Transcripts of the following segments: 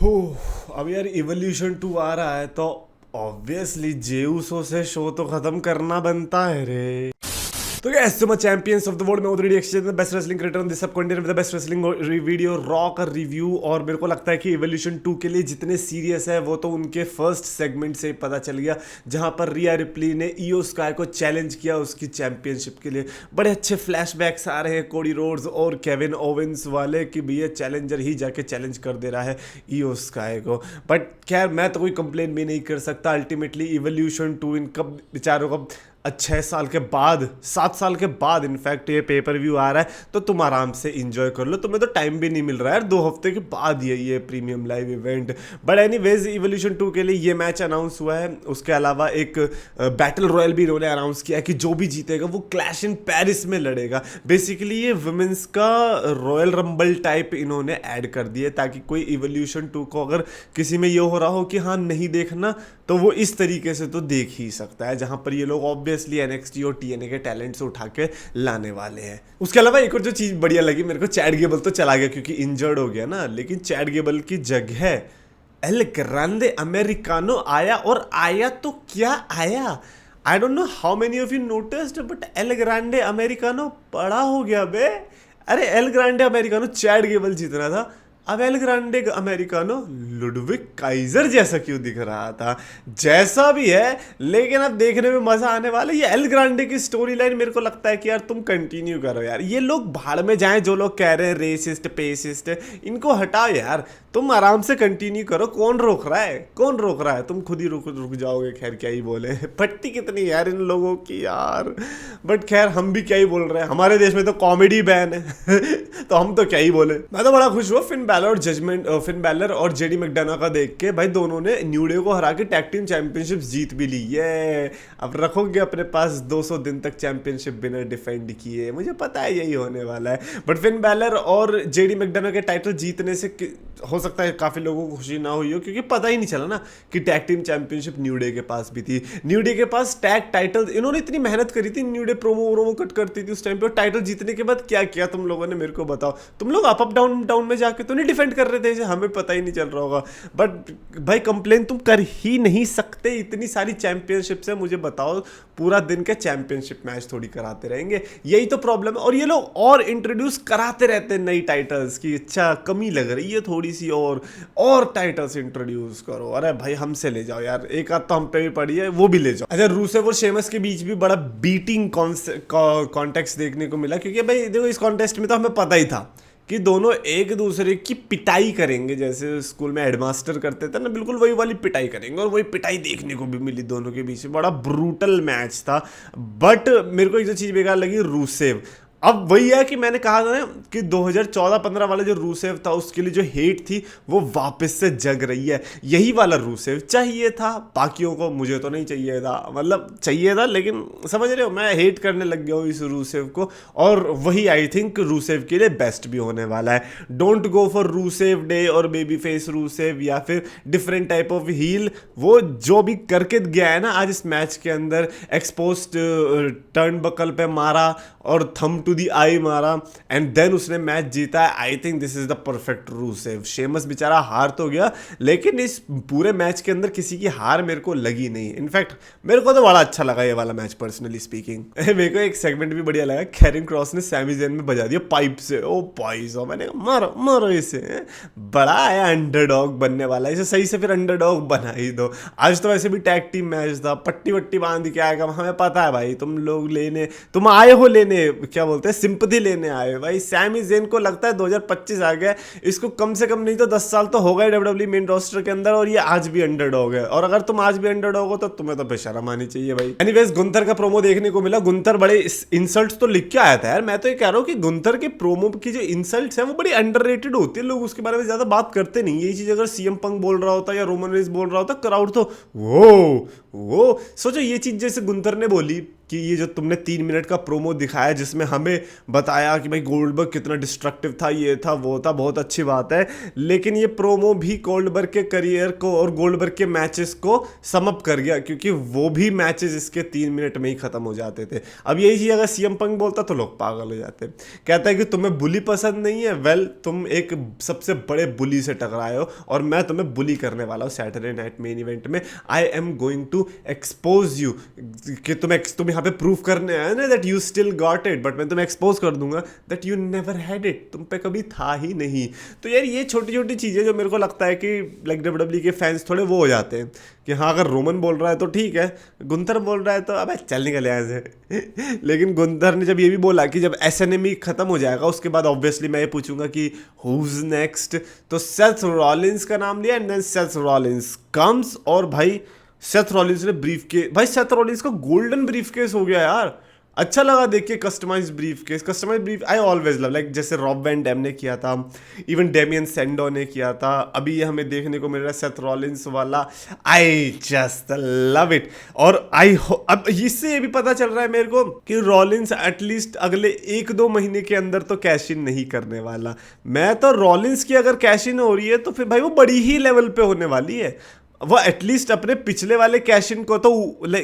हो। अब यार इवोल्यूशन 2 आ रहा है तो ऑब्वियसली जेउसो से शो तो खत्म करना बनता है रे। तो guys, so much champions of the world में ऑलरेडी एक्सचेंज में best wrestling creator on this सब content with the best wrestling video Raw का रिव्यू। और मेरे को लगता है कि इवोल्यूशन 2 के लिए जितने सीरियस है वो तो उनके फर्स्ट सेगमेंट से पता चल गया, जहां पर रिया रिप्ली ने ईओ स्काई को चैलेंज किया उसकी चैंपियनशिप के लिए। बड़े अच्छे फ्लैशबैक्स आ रहे हैं कोडी रोड्स और केविन ओवेंस वाले कि भैया चैलेंजर ही जाके चैलेंज कर दे रहा है ईओ स्काई को। बट खैर मैं तो कोई कंप्लेन भी नहीं कर सकता। अल्टीमेटली इवोल्यूशन 2 इनका बेचारों का 6 साल के बाद 7 साल के बाद इनफैक्ट ये पेपर व्यू आ रहा है, तो तुम आराम से इंजॉय कर लो। तुम्हें तो टाइम भी नहीं मिल रहा है यार, 2 हफ्ते के बाद ये premium live event. But anyways evolution 2 के लिए ये मैच अनाउंस हुआ है। उसके अलावा एक बैटल रॉयल भी इन्होंने अनाउंस किया है कि जो भी जीतेगा वो क्लैश इन पेरिस में लड़ेगा। बेसिकली ये वुमेन्स का रॉयल रंबल टाइप इन्होंने ऐड कर दिए, ताकि कोई इवोल्यूशन 2 को अगर किसी में ये हो रहा हो कि हाँ नहीं देखना, तो वो इस तरीके से तो देख ही सकता है, जहां पर ये लोग ऑब्वियसली एनएक्सटी और टीएनए के टैलेंट से उठा के लाने वाले हैं। उसके अलावा एक और जो चीज बढ़िया लगी मेरे को, चैट गेबल तो चला गया क्योंकि इंजर्ड हो गया ना, लेकिन चैट गेबल की जगह एल ग्रांडे अमेरिकानो आया। और आया तो क्या आया, I don't know how many of you noticed, but L Grande americano बड़ा हो गया बे। अरे L Grande americano Chad Gable जीतना था, अब L Grande americano Ludwig Kaizer जैसा क्यों दिख रहा था। जैसा भी है, लेकिन अब देखने में मजा आने वाला है। ये एल ग्रांडे की स्टोरी लाइन मेरे को लगता है कि यार तुम कंटिन्यू करो यार। ये लोग भाड़ में जाएं, जो लोग कह रहे हैं रेसिस्ट पेसिस्ट, इनको हटाओ यार। तुम आराम से कंटिन्यू करो, कौन रोक रहा है, कौन रोक रहा है। तुम खुद ही रुक जाओगे। खैर क्या ही बोले, पट्टी कितनी यार इन लोगों की यार। बट खैर हम भी क्या ही बोल रहे हैं, हमारे देश में तो कॉमेडी बैन है तो हम तो क्या ही बोले। मैं तो बड़ा खुश हुआ फिन बैलर और जेडी मैकडोनाल्ड का देख के। भाई दोनों ने न्यू डे को हरा के टैग टीम चैंपियनशिप जीत भी ली। ये अब रखोगे अपने पास 200 दिन तक चैंपियनशिप बिना डिफेंड किए, मुझे पता है यही होने वाला है। बट फिन बैलर और जेडी मैकडोनाल्ड के टाइटल जीतने से हो सकता है काफी लोगों को खुशी ना हुई हो, क्योंकि पता ही नहीं चला ना कि tag team championship new day के पास भी थी। न्यू डे के पास टैग टाइटल, इन्होंने इतनी मेहनत करी थी, न्यू डे प्रोमो कट करती थी उस टाइम पे, और टाइटल जीतने के बाद क्या किया तुम लोगों ने मेरे को बताओ। तुम लोग अप डाउन में जाके तो नहीं डिफेंड कर रहे थे, जैसे हमें पता ही नहीं चल रहा होगा। बट भाई कंप्लेन तुम कर ही नहीं सकते, इतनी सारी चैंपियनशिप से। मुझे बताओ पूरा दिन के चैंपियनशिप मैच थोड़ी कराते रहेंगे, यही तो प्रॉब्लम है। और ये लोग और इंट्रोड्यूस कराते रहते हैं नई टाइटल्स की। अच्छा कमी लग रही है थोड़ी सी, और टाइटल्स इंट्रोड्यूस करो। अरे भाई हमसे ले जाओ यार, एक आध तो हम पे भी पड़ी है, वो भी ले जाओ। अच्छा रूसेव और शेमस के बीच भी बड़ा बीटिंग कॉन्टेक्स्ट देखने को मिला, क्योंकि भाई देखो इस कॉन्टेस्ट में तो हमें पता ही था कि दोनों एक दूसरे की पिटाई करेंगे, जैसे स्कूल में हेडमास्टर करते थे ना, बिल्कुल वही वाली पिटाई करेंगे। और वही पिटाई देखने को भी मिली दोनों के बीच में। बड़ा ब्रूटल मैच था। बट मेरे को एक जो चीज़ बेकार लगी, रूसेव। अब वही है कि मैंने कहा था ना कि 2014-15 वाला जो रूसेव था उसके लिए जो हेट थी वो वापस से जग रही है। यही वाला रूसेव चाहिए था, बाकियों को मुझे तो नहीं चाहिए था। मतलब चाहिए था, लेकिन समझ रहे हो मैं हेट करने लग गया हूँ इस रूसेव को। और वही आई थिंक रूसेव के लिए बेस्ट भी होने वाला है। Don't go for Rusev day और बेबी फेस रूसेव या फिर डिफरेंट टाइप ऑफ हील। वो जो भी करके गया है ना आज इस मैच के अंदर, एक्सपोज्ड टर्न बकल पे मारा और थम टू दी आई मारा, एंड देन उसने मैच जीता है। I think this is the perfect Rusev. Sheamus बेचारा हार तो गया, लेकिन इस पूरे मैच के अंदर किसी की हार मेरे को लगी नहीं। इनफैक्ट मेरे को तो बड़ा अच्छा लगा ये वाला मैच पर्सनली स्पीकिंग। मेरे को एक सेगमेंट भी बढ़िया लगा, कैरिन क्रॉस ने सैमी ज़ेन में बजा दिया पाइप से। ओ भाई साहब, मैंने कहा मारो मारो इसे, बड़ा आया अंडरडॉग बनने वाला, इसे सही से फिर अंडरडॉग बना ही दो। आज तो वैसे भी टैग टीम मैच था, पट्टी वट्टी बांध के आएगा, हमें पता है भाई तुम लोग तुम आए हो लेने, क्या बोलते हैं, सिंपैथी लेने आए भाई। सैमी ज़ेन को लगता है 2025 आ गया, इसको कम से कम नहीं तो 10 साल तो हो गए डब्ल्यूडब्ल्यूई मेन रोस्टर के अंदर, और ये आज भी अंडरडॉग है। और अगर तुम आज भी अंडरडॉग हो तो तुम्हें तो बेशर्म आनी चाहिए भाई। एनीवेज गुंथर का प्रोमो देखने को मिला। गुंथर बड़े इंसल्ट्स तो लिख के आया था यार। मैं तो ये कह रहा हूँ कि गुंथर के प्रोमो की जो इंसल्ट्स है वो बड़ी अंडररेटेड होती है, लोग उसके बारे में ज्यादा बात करते नहीं। यही चीज अगर सीएम पंक बोल रहा होता या रोमन रेंस बोल रहा होता, क्राउड तो वो सोचो ये चीज जैसे गुंथर ने बोली कि ये जो तुमने 3 मिनट का प्रोमो दिखाया जिसमें हमें बताया कि भाई गोल्डबर्ग कितना डिस्ट्रक्टिव था, ये था वो था, बहुत अच्छी बात है, लेकिन ये प्रोमो भी गोल्डबर्ग के करियर को और गोल्डबर्ग के मैचेस को समअप कर गया, क्योंकि वो भी मैचेस इसके 3 मिनट में ही खत्म हो जाते थे। अब यही चीज अगर सीएम पंक बोलता तो लोग पागल हो जाते। कहता है कि तुम्हें बुली पसंद नहीं है, वेल तुम एक सबसे बड़े बुली से टकराए हो और मैं तुम्हें बुली करने वाला हूँ सैटरडे नाइट मेन इवेंट में। I am going to expose you, कि तुम यहाँ पे प्रूफ करने आए ना that you still got it, but मैं तुम्हें एक्सपोज कर दूंगा that you never had it, तुम पे कभी था ही नहीं। तो यार ये छोटी छोटी चीज़ें जो मेरे को लगता है कि लाइक डब्ल्यूडब्ल्यू के फैंस थोड़े वो हो जाते हैं कि हाँ अगर रोमन बोल रहा है तो ठीक है, गुंथर बोल रहा है तो अब चल निकल यहाँ से। लेकिन गुंथर ने जब ये भी बोला कि जब एसएनएमई खत्म हो जाएगा उसके बाद ऑब्वियसली मैं ये पूछूंगा कि हुज नेक्स्ट, तो सेथ रॉलिंस का नाम लिया and then Seth Rollins comes, और भाई सेथ रॉलिंस ने ब्रीफ केस, भाई सेथ रॉलिंस का गोल्डन ब्रीफ केस हो गया यार, अच्छा लगा देख के। Customize briefcase, customize brief I always love, like जैसे रॉब वैन डैम ने किया था, इवन डेमियन सेंडो ने किया था, अभी ये हमें देखने को मिल रहा है सेथ रॉलिंस वाला। I just love it. और अब इससे ये भी पता चल रहा है मेरे को कि रॉलिंस एटलीस्ट अगले 1-2 महीने के अंदर तो कैश इन नहीं करने वाला। मैं तो रॉलिंस की अगर कैश इन हो रही है तो फिर भाई वो बड़ी ही लेवल पे होने वाली है, वो एटलीस्ट अपने पिछले वाले कैश इन को तो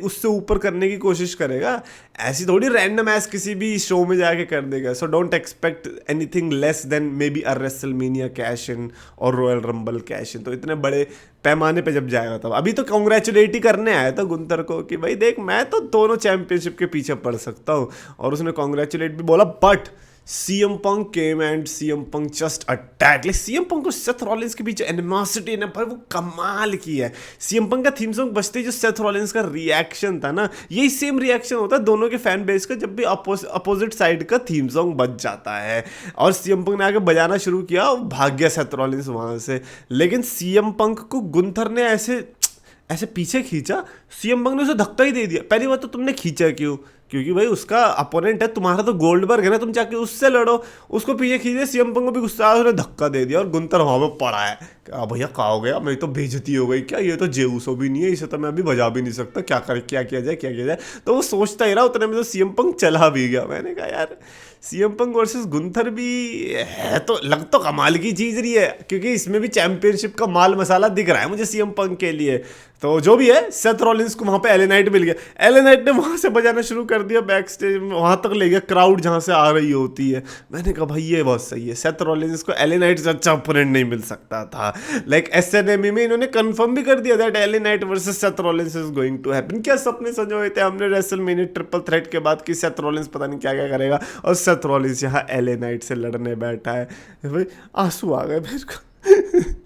उससे ऊपर करने की कोशिश करेगा, ऐसी थोड़ी रैंडम ऐस किसी भी शो में जाके कर देगा। So don't expect anything less than may be a WrestleMania cash in और रॉयल रंबल कैश इन, तो इतने बड़े पैमाने पे जब जाएगा तब। अभी तो कॉन्ग्रेचुलेट ही करने आया था गुंथर को कि भाई देख मैं तो दोनों चैंपियनशिप के पीछे पड़ सकता हूँ, और उसने कॉन्ग्रेचुलेट भी बोला, but CM Punk came and CM Punk just attacked। like CM Punk और सेथ रॉलिंस के बीच एनिमोसिटी ने पर वो कमाल की है। CM Punk का थीम सॉन्ग बजते ही जो सेथ रॉलिंस का रिएक्शन था ना, यही सेम रिएक्शन होता है दोनों के फैन बेस का जब भी अपोजिट साइड का थीम सॉन्ग बज जाता है। और CM Punk ने आके बजाना शुरू किया और भाग गया सेथ रॉलिंस वहां से, लेकिन CM Punk को गुंथर ने ऐसे पीछे खींचा, CM Punk ने उसे धक्का ही दे दिया। पहली बात तो तुमने खींचा क्यों, क्योंकि भाई उसका अपोनेंट है, तुम्हारा तो गोल्डबर्ग है ना, तुम जाके उससे लड़ो। उसको पीछे खींचे, CM Punk को भी गुस्सा आया, उसने धक्का दे दिया और गुंथर वहां पे पड़ा है। भैया कहा हो गया, मेरी तो बेइज्जती हो गई क्या, ये तो जेउसो भी नहीं है, इसे तो मैं अभी बजा भी नहीं सकता, क्या किया जाए। तो वो सोचता ही रहा, उतने में तो CM Punk चला भी गया। मैंने कहा यार CM Punk वर्सेस गुंथर भी है तो लग तो कमाल की चीज रही है, क्योंकि इसमें भी चैंपियनशिप का माल मसाला दिख रहा है मुझे CM Punk के लिए। तो जो भी है, सेथ रॉलिंस को वहां पे LA नाइट मिल गया, LA नाइट ने वहां से बजाना शुरू कर दिया, बैक स्टेज वहां तक ले गया, क्राउड जहां से आ रही होती है। मैंने कहा भाई ये बहुत सही है, सेथ रॉलिंस को LA नाइट से अच्छा अपोनेंट नहीं मिल सकता था। लाइक SNME में इन्होंने कंफर्म भी कर दिया that LA night versus Seth Rollins is going to happen. क्या सपने संजोए थे हमने रेसलमेनिया ट्रिपल थ्रेट के बाद कि सेथ रॉलिंस पता नहीं क्या क्या करेगा, और सेथ रॉलिंस यहाँ LA नाइट से लड़ने बैठा है। भाई आंसू आ गए मेरे को।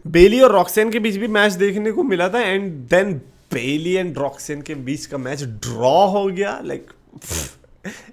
बेली और रॉक्सेन के बीच भी मैच देखने को मिला था, एंड देन बेली एंड रॉक्सेन के बीच का मैच ड्रॉ हो गया। लाइक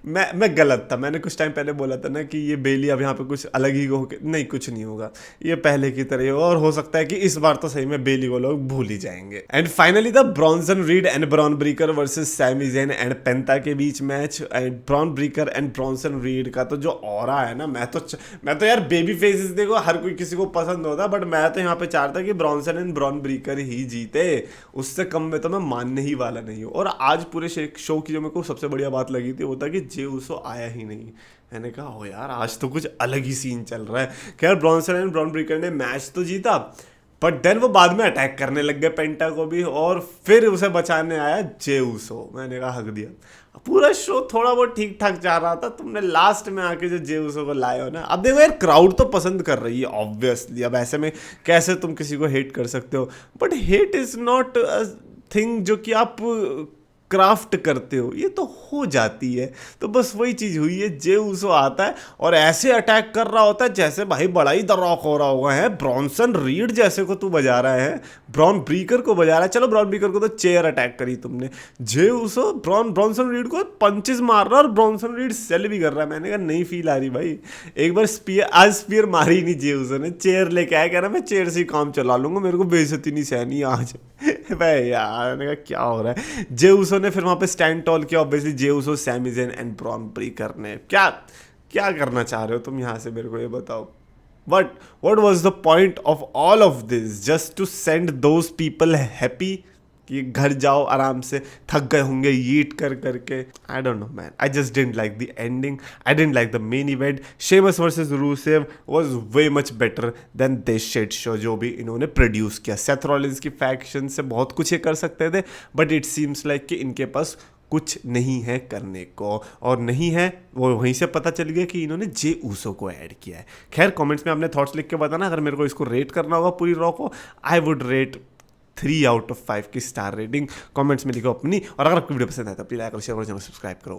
मैं गलत था, मैंने कुछ टाइम पहले बोला था ना कि ये बेली अब यहाँ पे कुछ अलग ही हो, नहीं कुछ नहीं होगा, ये पहले की तरह होगा, और हो सकता है कि इस बार तो सही में बेली को लोग भूल ही जाएंगे। And finally the Bronson Reed and Bron Breakker versus Sami Zayn and Penta के बीच match, and Bron Breakker and Bronson Reed का तो जो ऑरा है ना, मैं तो यार बेबी फेसेस देखो हर कोई किसी को पसंद होता, बट मैं तो यहाँ पे चाहता कि ब्रॉन्सन एंड ब्रॉन ब्रीकर ही जीते, उससे कम में तो मैं मानने ही वाला नहीं हूँ। और आज पूरे शो की जो मेरे को सबसे बढ़िया बात लगी थी वो था कि जे उसो आया ही नहीं। मैंने कहा हो यार आज तो कुछ अलग ही सीन चल रहा है। खैर ब्रॉन्सन एंड ब्रॉन ब्रीकर ने मैच तो जीता, बट देन वो बाद में अटैक करने लग गए पेंटा को भी, और फिर उसे बचाने आया जे उसो। मैंने कहा हक दिया। पूरा शो थोड़ा बहुत ठीक ठाक जा रहा था, तुमने लास्ट में आके जो जे उसो को लाए हो ना। अब देखो यार क्राउड तो पसंद कर रही है ऑब्वियसली, अब ऐसे में कैसे तुम किसी को हेट कर सकते हो, but hate is not a thing जो कि आप क्राफ्ट करते हो, ये तो हो जाती है। तो बस वही चीज हुई है, जे उसो आता है और ऐसे अटैक कर रहा होता है जैसे भाई बड़ा ही द रॉक हो रहा हुआ है। ब्रॉन्सन रीड जैसे को तू बजा रहा है, ब्रॉन ब्रीकर को बजा रहा है, चलो ब्रॉन ब्रीकर को तो चेयर अटैक करी तुमने, जे उसो ब्रॉन्सन रीड को पंचेस मार रहा है और ब्रॉन्सन रीड सेल भी कर रहा है। मैंने कहा नहीं फील आ रही भाई, एक बार आज स्पीयर मारी नहीं जे उसो ने, चेयर लेके आया, कह रहा मैं चेयर से ही काम चला लूंगा, मेरे को बेइज्जती नहीं सहनी आज। भाई यार मैंने कहा क्या हो रहा है। जे उसो ने फिर वहां पे स्टैंड टॉल किया obviously, Jey Uso Sami Zayn and Bron Breakker ने। क्या करना चाह रहे हो तुम यहाँ से, मेरे को ये बताओ। what was the point of all of this? Just to send those people happy? कि घर जाओ आराम से, थक गए होंगे ईट कर करके। I don't know man, I just didn't like the ending, I didn't like the main event. Sheamus versus Rusev was way much better than this shit show जो भी इन्होंने प्रोड्यूस किया। सेथ रॉलिंस की फैक्शन से बहुत कुछ ये कर सकते थे, बट इट सीम्स लाइक कि इनके पास कुछ नहीं है करने को, और नहीं है वो वहीं से पता चल गया कि इन्होंने जे ऊसो को ऐड किया है। खैर कमेंट्स में अपने थॉट्स लिख के बताना। अगर मेरे को इसको रेट करना होगा पूरी रॉ को, I would rate 3 out of 5 की स्टार रेटिंग। कमेंट्स में लिखो अपनी, और अगर आपको वीडियो पसंद आए तो प्लीज लाइक और शेयर और चैनल सब्सक्राइब करो।